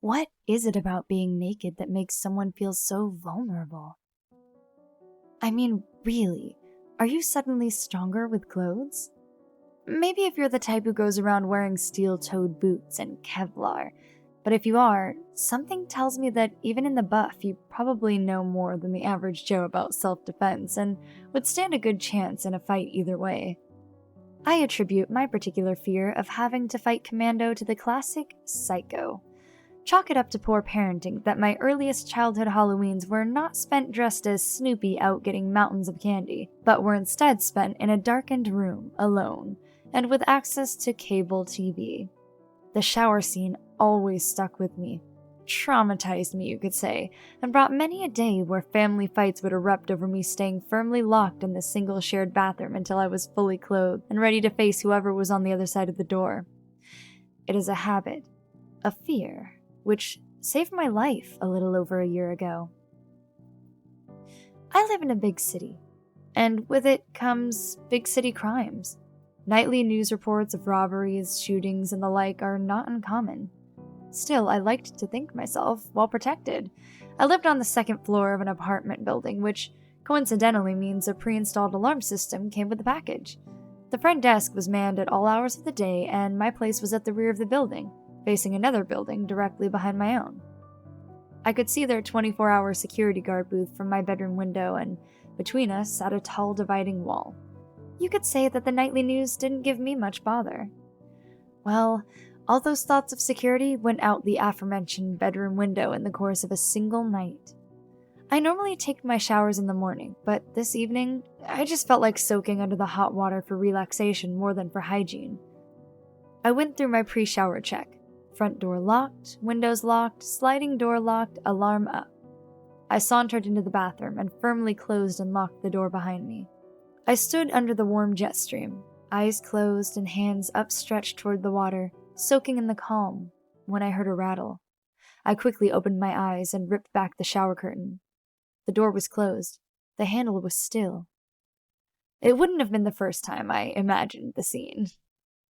What is it about being naked that makes someone feel so vulnerable? I mean, really, are you suddenly stronger with clothes? Maybe if you're the type who goes around wearing steel-toed boots and Kevlar, but if you are, something tells me that even in the buff, you probably know more than the average Joe about self-defense and would stand a good chance in a fight either way. I attribute my particular fear of having to fight commando to the classic psycho. Chalk it up to poor parenting that my earliest childhood Halloweens were not spent dressed as Snoopy out getting mountains of candy, but were instead spent in a darkened room, alone, and with access to cable TV. The shower scene always stuck with me. Traumatized me, you could say, and brought many a day where family fights would erupt over me staying firmly locked in the single shared bathroom until I was fully clothed and ready to face whoever was on the other side of the door. It is a habit, a fear, which saved my life a little over a year ago. I live in a big city, and with it comes big city crimes. Nightly news reports of robberies, shootings, and the like are not uncommon. Still, I liked to think myself well protected. I lived on the second floor of an apartment building, which coincidentally means a pre-installed alarm system came with the package. The front desk was manned at all hours of the day, and my place was at the rear of the building, facing another building directly behind my own. I could see their 24-hour security guard booth from my bedroom window, and between us sat a tall dividing wall. You could say that the nightly news didn't give me much bother. Well, all those thoughts of security went out the aforementioned bedroom window in the course of a single night. I normally take my showers in the morning, but this evening, I just felt like soaking under the hot water for relaxation more than for hygiene. I went through my pre-shower check. Front door locked, windows locked, sliding door locked, alarm up. I sauntered into the bathroom and firmly closed and locked the door behind me. I stood under the warm jet stream, eyes closed and hands upstretched toward the water, soaking in the calm, when I heard a rattle. I quickly opened my eyes and ripped back the shower curtain. The door was closed. The handle was still. It wouldn't have been the first time I imagined the scene.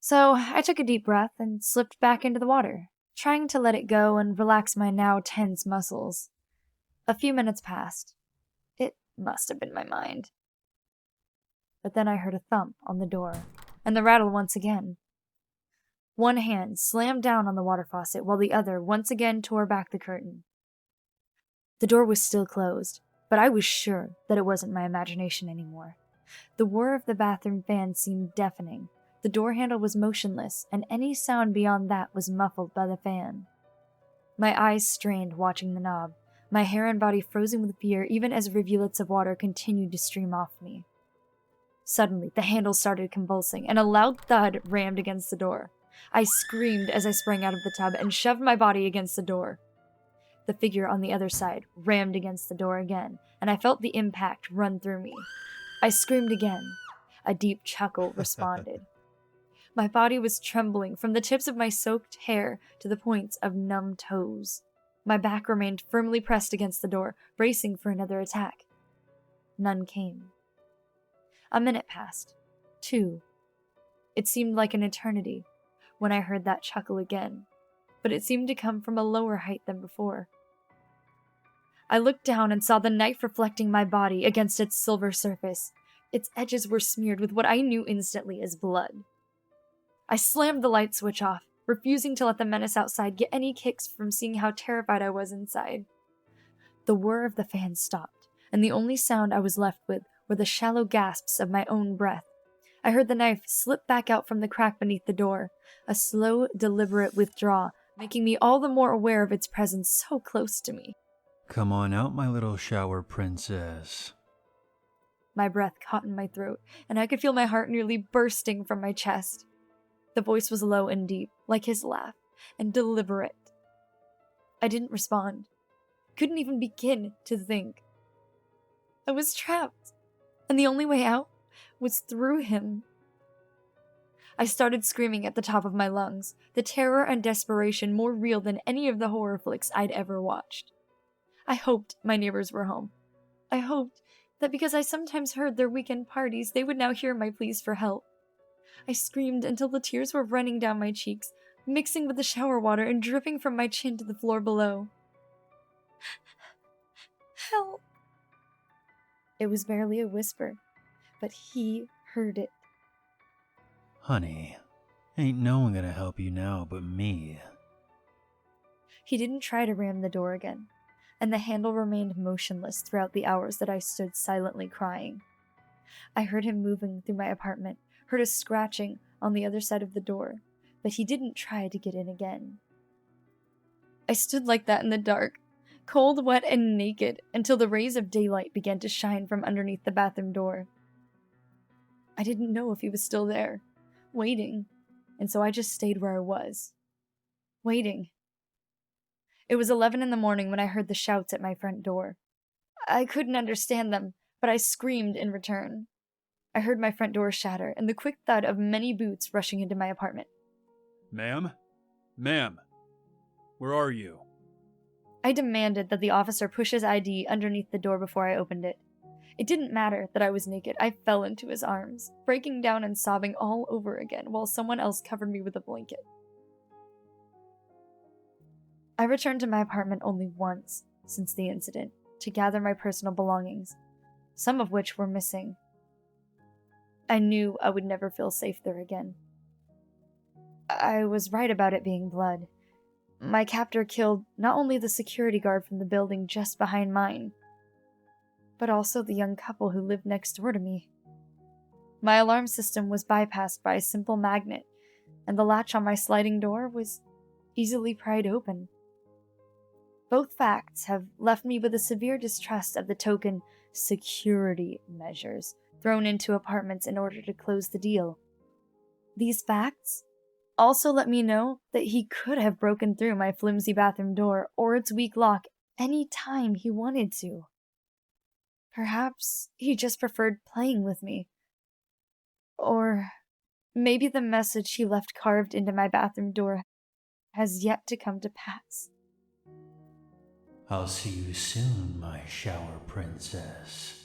So I took a deep breath and slipped back into the water, trying to let it go and relax my now tense muscles. A few minutes passed. It must have been my mind. But then I heard a thump on the door, and the rattle once again. One hand slammed down on the water faucet while the other once again tore back the curtain. The door was still closed, but I was sure that it wasn't my imagination anymore. The whir of the bathroom fan seemed deafening. The door handle was motionless, and any sound beyond that was muffled by the fan. My eyes strained watching the knob, my hair and body frozen with fear even as rivulets of water continued to stream off me. Suddenly, the handle started convulsing, and a loud thud rammed against the door. I screamed as I sprang out of the tub and shoved my body against the door. The figure on the other side rammed against the door again, and I felt the impact run through me. I screamed again. A deep chuckle responded. My body was trembling from the tips of my soaked hair to the points of numb toes. My back remained firmly pressed against the door, bracing for another attack. None came. A minute passed. 2. It seemed like an eternity when I heard that chuckle again, but it seemed to come from a lower height than before. I looked down and saw the knife reflecting my body against its silver surface. Its edges were smeared with what I knew instantly as blood. I slammed the light switch off, refusing to let the menace outside get any kicks from seeing how terrified I was inside. The whir of the fan stopped, and the only sound I was left with were the shallow gasps of my own breath. I heard the knife slip back out from the crack beneath the door, a slow, deliberate withdrawal, making me all the more aware of its presence so close to me. Come on out, my little shower princess. My breath caught in my throat, and I could feel my heart nearly bursting from my chest. The voice was low and deep, like his laugh, and deliberate. I didn't respond. Couldn't even begin to think. I was trapped, and the only way out was through him. I started screaming at the top of my lungs, the terror and desperation more real than any of the horror flicks I'd ever watched. I hoped my neighbors were home. I hoped that because I sometimes heard their weekend parties, they would now hear my pleas for help. I screamed until the tears were running down my cheeks, mixing with the shower water and dripping from my chin to the floor below. Help! It was barely a whisper, but he heard it. Honey, ain't no one gonna help you now but me. He didn't try to ram the door again, and the handle remained motionless throughout the hours that I stood silently crying. I heard him moving through my apartment, heard a scratching on the other side of the door, but he didn't try to get in again. I stood like that in the dark, cold, wet, and naked, until the rays of daylight began to shine from underneath the bathroom door. I didn't know if he was still there, waiting, and so I just stayed where I was, waiting. It was 11 in the morning when I heard the shouts at my front door. I couldn't understand them, but I screamed in return. I heard my front door shatter and the quick thud of many boots rushing into my apartment. Ma'am? Ma'am? Where are you? I demanded that the officer push his ID underneath the door before I opened it. It didn't matter that I was naked. I fell into his arms, breaking down and sobbing all over again while someone else covered me with a blanket. I returned to my apartment only once since the incident to gather my personal belongings, some of which were missing. I knew I would never feel safe there again. I was right about it being blood. My captor killed not only the security guard from the building just behind mine, but also the young couple who lived next door to me. My alarm system was bypassed by a simple magnet, and the latch on my sliding door was easily pried open. Both facts have left me with a severe distrust of the token security measures thrown into apartments in order to close the deal. These facts also let me know that he could have broken through my flimsy bathroom door or its weak lock any time he wanted to. Perhaps he just preferred playing with me. Or maybe the message he left carved into my bathroom door has yet to come to pass. I'll see you soon, my shower princess.